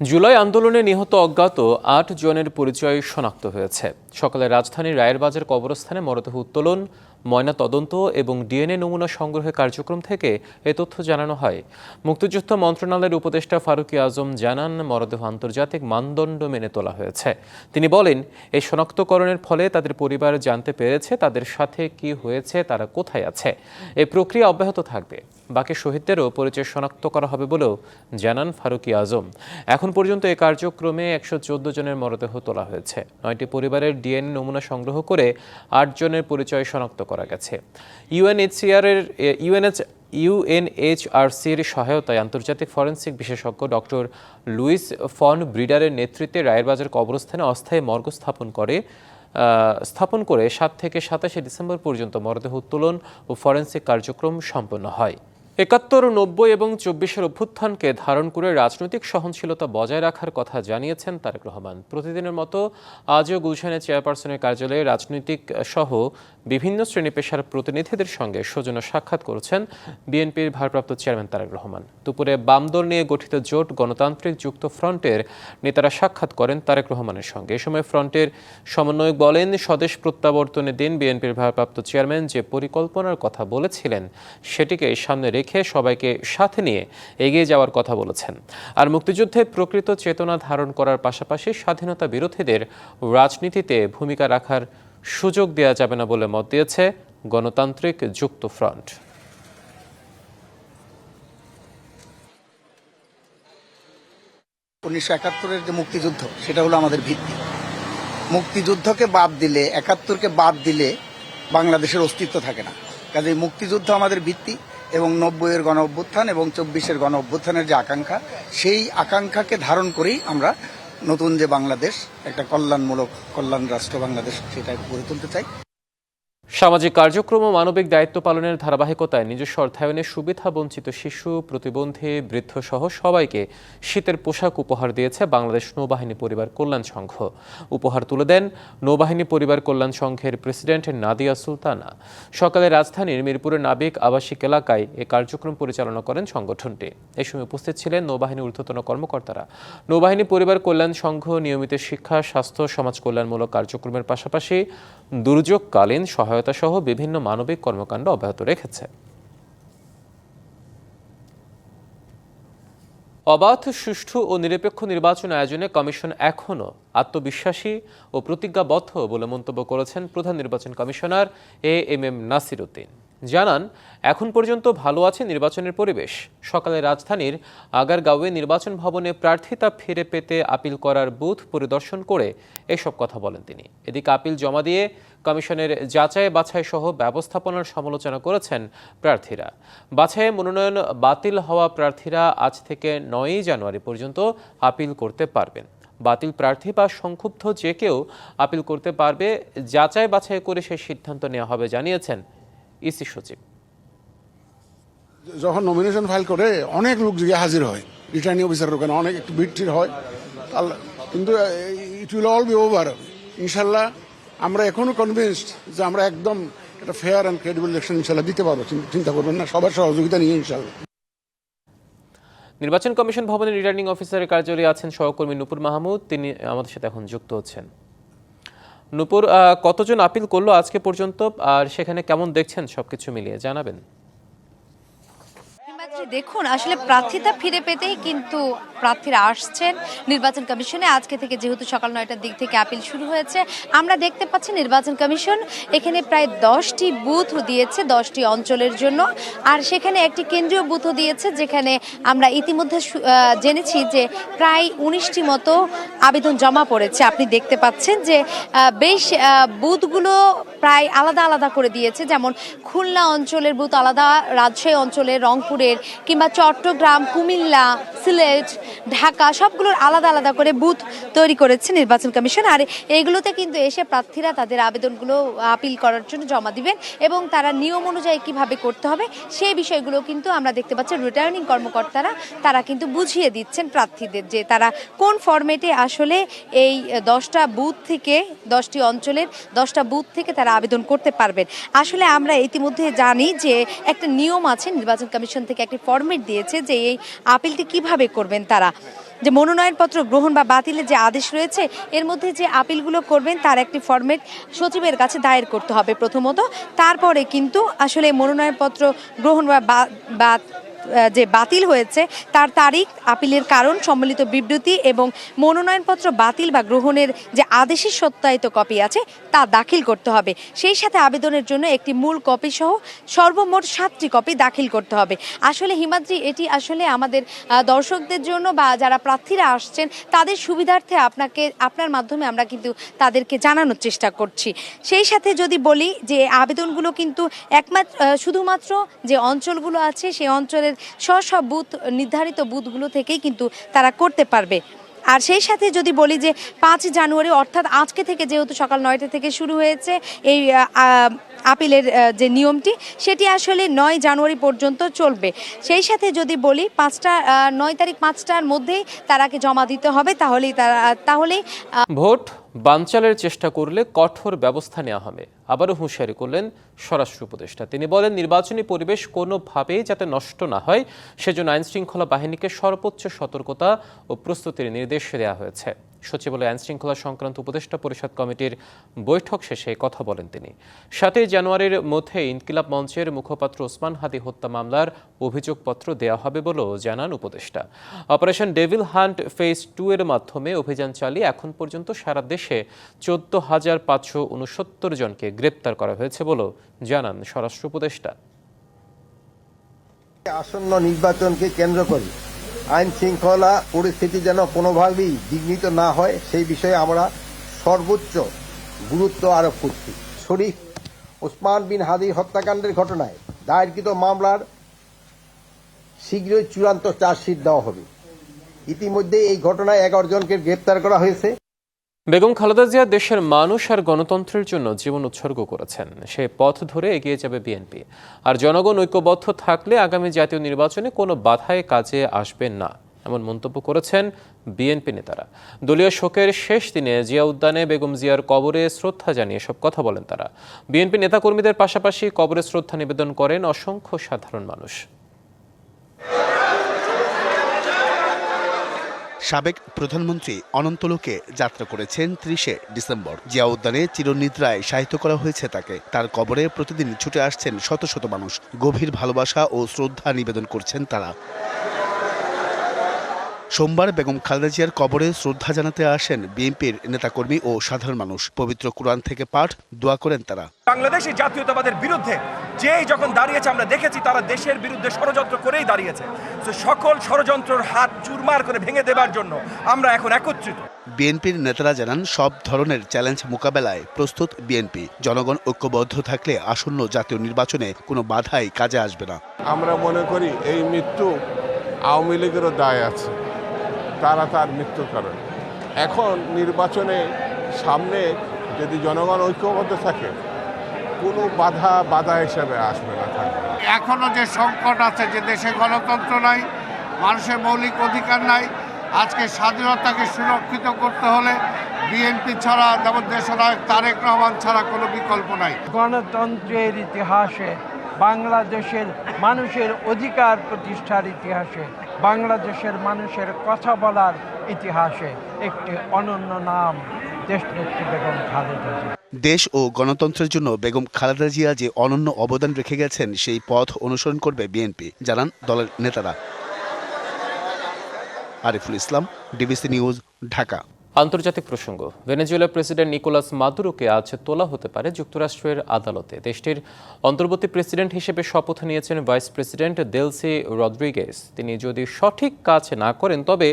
জুলাই আন্দোলনে নিহত অজ্ঞাত ৮ জনের পরিচয় শনাক্ত হয়েছে। সকালে রাজধানীর রায়েরবাজার কবরস্থানে মরদেহ উত্তোলন, ময়না তদন্ত এবং ডিএনএ নমুনা সংগ্রহের কার্যক্রম থেকে এ তথ্য জানানো হয়। মুক্তিযুদ্ধ মন্ত্রণালয়ের উপদেষ্টা ফারুকী আজম জানান, মরদেহ আন্তর্জাতিক মানদণ্ড মেনে তোলা হয়েছে। তিনি বলেন, এই শনাক্তকরণের ফলে তাদের পরিবার জানতে পেরেছে তাদের সাথে কি হয়েছে, তারা কোথায় আছে। এই প্রক্রিয়া অব্যাহত থাকবে। বাকি শহীদদেরও পরিচয় শনাক্ত করা হবে বলেও জানান ফারুকী আজম। এখন পর্যন্ত এই কার্যক্রমে 114 জনের মরদেহ তোলা হয়েছে। 9টি পরিবারের ডিএনএ নমুনা সংগ্রহ করে 8 জনের পরিচয় শনাক্ত করা গেছে। ইউএনএইচআরসির সহায়তায় আন্তর্জাতিক ফরেনসিক বিশেষজ্ঞ ডক্টর লুইস ফন ব্রিডারের নেতৃত্বে রায়েরবাজার কবরস্থানে অস্থায়ী মর্গ স্থাপন করে 7 থেকে 27 ডিসেম্বর পর্যন্ত মরদেহ উত্তোলন ও ফরেনসিক কার্যক্রম সম্পন্ন হয়। ৭১, ৯০ এবং ২৪-এর অভ্যুত্থানকে ধারণ করে রাজনৈতিক সহনশীলতা বজায় রাখার কথা জানিয়েছেন তারেক রহমান। প্রতিদিনের মতো আজও গুলশানের চেয়ারপারসনের কার্যালয়ে রাজনৈতিক সহ বিভিন্ন শ্রেণী পেশার প্রতিনিধিদের সঙ্গে সৌজন্য সাক্ষাৎ করেছেন বিএনপির ভারপ্রাপ্ত চেয়ারম্যান তারেক রহমান। দুপুরে বামদল নিয়ে গঠিত জোট গণতান্ত্রিক যুক্ত ফ্রন্টের নেতারা সাক্ষাৎ করেন তারেক রহমানের সঙ্গে। এ সময় ফ্রন্টের সমন্বয়ক বলেন, স্বদেশ প্রত্যাবর্তনের দিন বিএনপির ভারপ্রাপ্ত চেয়ারম্যান যে পরিকল্পনার কথা বলেছিলেন সেটিকে সামনে রেখে সবাইকে সাথে নিয়ে এগিয়ে যাওয়ার কথা বলেছেন। আর মুক্তিযুদ্ধে প্রকৃত চেতনা ধারণ করার পাশাপাশি স্বাধীনতা বিরোধীদের রাজনীতিতে ভূমিকা রাখার সুযোগ দেওয়া যাবে না বলে মত দিয়েছে গণতান্ত্রিক যুক্ত ফ্রন্ট। ১৯৭১-এর যে মুক্তিযুদ্ধ, সেটা হলো আমাদের ভিত্তি। মুক্তিযুদ্ধকে বাদ দিলে, ৭১-কে বাদ দিলে বাংলাদেশের অস্তিত্ব থাকে না। কাজেই মুক্তিযুদ্ধ আমাদের ভিত্তি এবং ৯০-এর গণ অভ্যুত্থান এবং ২৪-এর গণ অভ্যুত্থানের যে আকাঙ্ক্ষা, সেই আকাঙ্ক্ষাকে ধারণ করেই আমরা নতুন যে বাংলাদেশ, একটা কল্যাণ রাষ্ট্র বাংলাদেশ, সেটা গড়ে তুলতে চাই। সামাজিক কার্যক্রম ও মানবিক দায়িত্ব পালনের ধারাবাহিকতায় নিজস্ব অর্থায়নে সুবিধা বঞ্চিত শিশু, প্রতিবন্ধী, বৃদ্ধ সহ সবাইকে শীতের পোশাক উপহার দিয়েছে বাংলাদেশ নৌবাহিনী পরিবার কল্যাণ সংঘ। উপহার তুলে দেন নৌবাহিনী পরিবার কল্যাণ সংঘের প্রেসিডেন্ট নাদিয়া সুলতানা। সকালে রাজধানীর মিরপুরের নাবিক আবাসিক এলাকায় এ কার্যক্রম পরিচালনা করেন সংগঠনটি। এ সময় উপস্থিত ছিলেন নৌবাহিনীর ঊর্ধ্বতন কর্মকর্তারা। নৌবাহিনী পরিবার কল্যাণ সংঘ নিয়মিত শিক্ষা, স্বাস্থ্য, সমাজ কল্যাণমূলক কার্যক্রমের পাশাপাশি দুর্যোগকালীন সহায়তা সহ বিভিন্ন মানবিক কর্মকাণ্ড অব্যাহত রেখেছে। অবাধ, সুষ্ঠু ও নিরপেক্ষ নির্বাচন আয়োজনে কমিশন এখনও আত্মবিশ্বাসী ও প্রতিজ্ঞাবদ্ধ বলে মন্তব্য করেছেন প্রধান নির্বাচন কমিশনার এএমএম নাসির উদ্দিন। জানান, এখন পর্যন্ত ভালো আছে নির্বাচনের পরিবেশ। সকালে রাজধানীর আগারগাঁওয়ে নির্বাচন ভবনে প্রার্থিতা ফিরে পেতে আপিল করার বুথ পরিদর্শন করে এসব কথা বলেন তিনি। এদিকে আপিল জমা দিয়ে কমিশনের যাচাই বাছাই সহ ব্যবস্থাপনার সমালোচনা করেছেন প্রার্থীরা। বাছাইয়ে মনোনয়ন বাতিল হওয়া প্রার্থীরা আজ থেকে ৯ জানুয়ারি পর্যন্ত আপিল করতে পারবেন। বাতিল প্রার্থী বা সংক্ষুব্ধ যে কেউ আপিল করতে পারবে। যাচাই বাছাই করে সেই সিদ্ধান্ত নেওয়া হবে জানিয়েছেন ইসি সচিব। যখন নমিনেশন ফাইল করে অনেক লোক গিয়ে হাজির হয়, রিটার্নিং অফিসারের ওখানে অনেক একটু ভিড় হয়, কিন্তু it will all be over ইনশাল্লাহ। আমরা এখনো কনভিন্সড যে আমরা একদম একটা ফেয়ার অ্যান্ড ক্রেডিবল ইলেকশন ইনশাল্লাহ দিতে পারবো। চিন্তা করবেন না, সবার সহযোগিতা নিয়ে ইনশাল্লাহ। নির্বাচন কমিশন ভবনের রিটার্নিং অফিসারের কার্যালয়ে আছেন সহকর্মী নূপুর মাহমুদ। তিনি আমাদের সাথে এখন যুক্ত হচ্ছেন। নূপুর, কতজন আপিল করলো আজকে পর্যন্ত, আর সেখানে কেমন দেখছেন সবকিছু মিলিয়ে জানাবেন? দেখুন, আসলে প্রার্থিতা ফিরে পেতেই কিন্তু প্রার্থীরা আসছেন নির্বাচন কমিশনে। আজকে থেকে যেহেতু সকাল ৯টার দিক থেকে আপিল শুরু হয়েছে, আমরা দেখতে পাচ্ছি নির্বাচন কমিশন এখানে প্রায় 10টি বুথ দিয়েছে 10টি অঞ্চলের জন্য। আর সেখানে একটি কেন্দ্রীয় বুথও দিয়েছে, যেখানে আমরা ইতিমধ্যে জেনেছি যে প্রায় 19টি মতো আবেদন জমা পড়েছে। আপনি দেখতে পাচ্ছেন যে বেশ বুথগুলো প্রায় আলাদা আলাদা করে দিয়েছে, যেমন খুলনা অঞ্চলের বুথ আলাদা, রাজশাহী অঞ্চলের, রংপুরের, কিংবা চট্টগ্রাম, কুমিল্লা, সিলেট, ঢাকা, সবগুলোর আলাদা আলাদা করে বুথ তৈরি করেছে নির্বাচন কমিশন। আর এইগুলোতে কিন্তু এসে প্রার্থীরা তাদের আবেদনগুলো আপিল করার জন্য জমা দিবেন এবং তারা নিয়ম অনুযায়ী কিভাবে করতে হবে সেই বিষয়গুলো কিন্তু আমরা দেখতে পাচ্ছি রিটার্নিং কর্মকর্তারা তারা কিন্তু বুঝিয়ে দিচ্ছেন প্রার্থীদের, যে তারা কোন ফরম্যাটে আসলে এই 10টা বুথ থেকে 10টি অঞ্চলের 10টা বুথ থেকে তারা আবেদন করতে পারবেন। আসলে আমরা ইতিমধ্যে জানি যে একটা নিয়ম আছে, নির্বাচন কমিশন থেকে একটি ফরম্যাট দিয়েছে যে এই আপিলটি কিভাবে করবেন তারা। যে মনোনয়নপত্র গ্রহণ বা বাতিলের যে আদেশ রয়েছে এর মধ্যে যে আপিলগুলো করবেন তার একটি ফরম্যাট সচিবের কাছে দায়ের করতে হবে প্রথমত। তারপরে কিন্তু আসলে মনোনয়নপত্র গ্রহণ বা যে বাতিল হয়েছে তার তারিখ, আপিলের কারণ, সম্মিলিত বিবৃতি এবং মনোনয়নপত্র বাতিল বা গ্রহণের যে আদেশের সত্যায়িত কপি আছে তা দাখিল করতে হবে। সেই সাথে আবেদনের জন্য একটি মূল কপি সহ সর্বমোট 7টি কপি দাখিল করতে হবে। আসলে হিমাদ্রি, এটি আসলে আমাদের দর্শকদের জন্য বা যারা প্রার্থীরা আসছেন তাদের সুবিধার্থে আপনার মাধ্যমে আমরা কিন্তু তাদেরকে জানানোর চেষ্টা করছি। সেই সাথে যদি বলি যে আবেদনগুলো কিন্তু শুধুমাত্র যে অঞ্চলগুলো আছে সেই অঞ্চলের স্ব বুথ, নির্ধারিত বুথগুলো থেকেই কিন্তু তারা করতে পারবে। আর সেই সাথে যদি বলি যে 5 জানুয়ারি অর্থাৎ আজকে থেকে যেহেতু সকাল 9টা থেকে শুরু হয়েছে এই আপিলের যে নিয়মটি, সেটি আসলে 9 জানুয়ারি পর্যন্ত চলবে। সেই সাথে যদি বলি 9 তারিখ 5টার মধ্যেই তারাকে জমা দিতে হবে, তাহলেই ভোট বানচালের চেষ্টা করলে কঠোর ব্যবস্থা নেওয়া হবে। আবারও হুঁশিয়ারি করলেন স্বরাষ্ট্র উপদেষ্টা। তিনি বলেন, নির্বাচনী পরিবেশ কোনোভাবেই যাতে নষ্ট না হয় সেজন্য আইনশৃঙ্খলা বাহিনীকে সর্বোচ্চ সতর্কতা ও প্রস্তুতির নির্দেশ দেওয়া হয়েছে। সচিবালয় আইনশৃঙ্খলা সংক্রান্ত উপদেষ্টা পরিষদ কমিটির বৈঠক শেষে কথা বলেন তিনি। 7 জানুয়ারির মধ্যে ইনকিলাব মঞ্চের মুখপাত্র ওসমান হাদি হত্যা মামলার অভিযোগপত্র দেওয়া হবে বলেও জানান উপদেষ্টা। অপারেশন ডেভিল হান্ট ফেজ 2 এর মাধ্যমে অভিযান চালিয়ে এখন পর্যন্ত সারা দেশে 14,569 জনকে গ্রেপ্তার করা হয়েছে বলেও জানান স্বরাষ্ট্র উপদেষ্টা। আসন্ন নির্বাচনকে কেন্দ্র করে আইন শৃঙ্খলা পরিস্থিতি যেন কোনোভাবেই বিঘ্নিত না হয় সেই বিষয়ে আমরা সর্বোচ্চ গুরুত্ব আরোপ করছি। শরীফ ওসমান বিন হাদি হত্যাকাণ্ডের ঘটনায় দায়েরকৃত মামলার শীঘ্রই চূড়ান্ত চার্জশিট দেওয়া হবে। ইতিমধ্যে এই ঘটনায় 11 জনকে গ্রেপ্তার করা হয়েছে। বেগম খালেদা জিয়া দেশের মানুষ আর গণতন্ত্রের জন্য জীবন উৎসর্গ করেছেন। সে পথ ধরে এগিয়ে যাবে বিএনপি। আর জনগণ ঐক্যবদ্ধ থাকলে আগামী জাতীয় নির্বাচনে কোনো বাধায় কাজে আসবেন না, এমন মন্তব্য করেছেন বিএনপি নেতারা। দলীয় শোকের শেষ দিনে জিয়া উদ্যানে বেগম জিয়ার কবরে শ্রদ্ধা জানিয়ে সব কথা বলেন তারা। বিএনপি নেতাকর্মীদের পাশাপাশি কবরে শ্রদ্ধা নিবেদন করেন অসংখ্য সাধারণ মানুষ। সাবেক প্রধানমন্ত্রী অনন্তলোকে যাত্রা করেছেন 30 ডিসেম্বর। জিয়া উদ্যানে চিরনিদ্রায় শায়িত করা হয়েছে তাকে। তার কবরে প্রতিদিন ছুটে আসছেন শত শত মানুষ। গভীর ভালোবাসা ও শ্রদ্ধা নিবেদন করছেন তারা। সোমবার বেগম খালেদা জিয়ার কবরে শ্রদ্ধা জানাতে আসেন বিএনপির নেতাকর্মী ও সাধারণ মানুষ। পবিত্র কুরআন থেকে পাঠ, দোয়া করেন তারা। বাংলাদেশি জাতীয়তাবাদের বিরুদ্ধে যেই যখন দাঁড়িয়েছে আমরা দেখেছি তারা দেশের বিরুদ্ধে ষড়যন্ত্র করেই দাঁড়িয়েছে। তো সকল ষড়যন্ত্রের হাত চুরমার করে ভেঙে দেবার জন্য আমরা এখন একত্রিত। বিএনপির নেতারা জানান, সব ধরনের চ্যালেঞ্জ মোকাবেলায় প্রস্তুত বিএনপি। জনগণ ঐক্যবদ্ধ থাকলে আসন্ন জাতীয় নির্বাচনে কোনো বাধাই কাজে আসবে না। আমরা মনে করি এই মৃত্যু আওয়ামী লীগেরও দায় আছে, তারা তার মৃত্যুর কারণ। এখন নির্বাচনে সামনে যদি জনগণ ঐক্যবদ্ধ থাকে কোনো বাধা হিসেবে আসবে না, থাকবে। এখনো যে সংকট আছে, যে দেশে গণতন্ত্র নাই, মানুষের মৌলিক অধিকার নাই, আজকে স্বাধীনতাকে সুরক্ষিত করতে হলে বিএনপি ছাড়া, যেমন দেশনায়ক তারেক রহমান ছাড়া কোনো বিকল্প নাই। গণতন্ত্রের ইতিহাসে, বাংলাদেশের মানুষের অধিকার প্রতিষ্ঠার ইতিহাসে, বাংলাদেশের মানুষের কথা বলার ইতিহাসে একটি অনন্য নাম দেশনেত্রী বেগম খালেদা জিয়া। দেশ ও গণতন্ত্রের জন্য বেগম খালেদা জিয়া যে অনন্য অবদান রেখে গেছেন সেই পথ অনুসরণ করবে বিএনপি, জানান দলের নেতারা। Ariful Islam, DBC news, Dhaka. আন্তর্জাতিক প্রসঙ্গ। ভেনেজুয়েলার প্রেসিডেন্ট নিকোলাস মাদুরোকে আজ তোলা হতে পারে যুক্তরাষ্ট্রের আদালতে। দেশটির অন্তর্বর্তী প্রেসিডেন্ট হিসেবে শপথ নিয়েছেন ভাইস প্রেসিডেন্ট দেলসি রদ্রিগেজ। তিনি যদি সঠিক কাজ না করেন তবে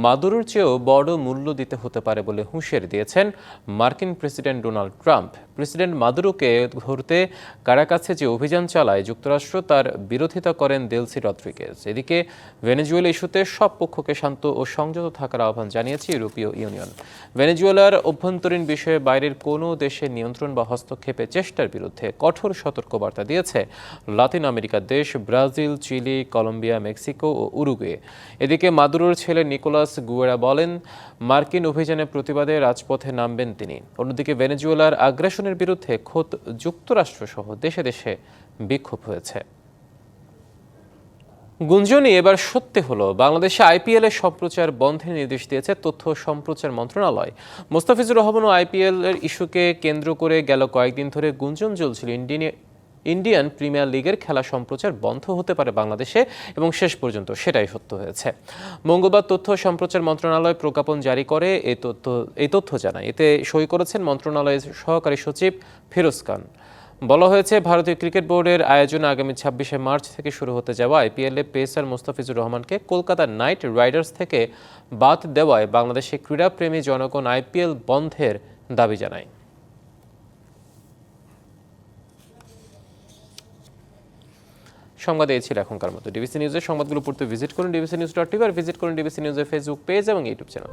মাদুরোর চেয়েও বড় মূল্য দিতে হতে পারে বলে হুঁশিয়ারি দিয়েছেন মার্কিন প্রেসিডেন্ট ডোনাল্ড ট্রাম্প। প্রেসিডেন্ট মাদুরোকে ধরতে কারাকাছে যে অভিযান চালায় যুক্তরাষ্ট্র, তার বিরোধিতা করেন দেলসি রদ্রিগেজ। এদিকে ভেনেজুয়েলা ইস্যুতে সব পক্ষকে শান্ত ও সংযত থাকার আহ্বান জানিয়েছে ইউরোপীয় ইউনিয়ন। ভেনেজুয়েলার অভ্যন্তরীণ বিষয়ে বাইরের কোনো দেশের নিয়ন্ত্রণ বা হস্তক্ষেপের চেষ্টার বিরুদ্ধে কঠোর সতর্কবার্তা দিয়েছে লাতিন আমেরিকার দেশ ব্রাজিল, চিলি, কলম্বিয়া, মেক্সিকো ও উরুগুয়ে। এদিকে মাদুরোর ছেলে নিকোলাস গুয়েরা বলেন, মার্কিন অভিযানের প্রতিবাদে রাজপথে নামবেন তিনি। অন্যদিকে ভেনেজুয়েলার আগ্রাসনের বিরুদ্ধে খোদ যুক্তরাষ্ট্র সহ দেশে দেশে বিক্ষোভ হয়েছে। গুঞ্জনই এবার সত্যি হলো, বাংলাদেশে আইপিএল এর সম্প্রচার বন্ধের নির্দেশ দিয়েছে তথ্য ও সম্প্রচার মন্ত্রণালয়। মোস্তাফিজুর রহমান ও আইপিএল এর ইস্যুকে কেন্দ্র করে গেল কয়েকদিন ধরে গুঞ্জন চলছিল ইন্ডিয়ান প্রিমিয়ার লিগের খেলা সম্প্রচার বন্ধ হতে পারে বাংলাদেশে, এবং শেষ পর্যন্ত সেটাই সত্য হয়েছে। মঙ্গলবার তথ্য ও সম্প্রচার মন্ত্রণালয় প্রজ্ঞাপন জারি করে এই তথ্য জানায়। এতে সই করেছেন মন্ত্রণালয়ের সহকারী সচিব ফিরোজ খান। বলা হয়েছে, ভারতীয় ক্রিকেট বোর্ডের আয়োজনে আগামী 26শে মার্চ থেকে শুরু হতে যাওয়া আইপিএলে পেসার মোস্তাফিজুর রহমানকে কলকাতা নাইট রাইডার্স থেকে বাদ দেওয়ায় বাংলাদেশে ক্রীড়াপ্রেমী জনগণ আইপিএল বন্ধের দাবি জানায়। সংবাদ এই ছিল এখনকার মতো। ডিবিসি নিউজের সংবাদগুলো পড়তে ভিজিট করুন dbcnews.tv আর ভিজিট করুন ডিবিসি নিউজের ফেসবুক পেজ এবং ইউটিউব চ্যানেল।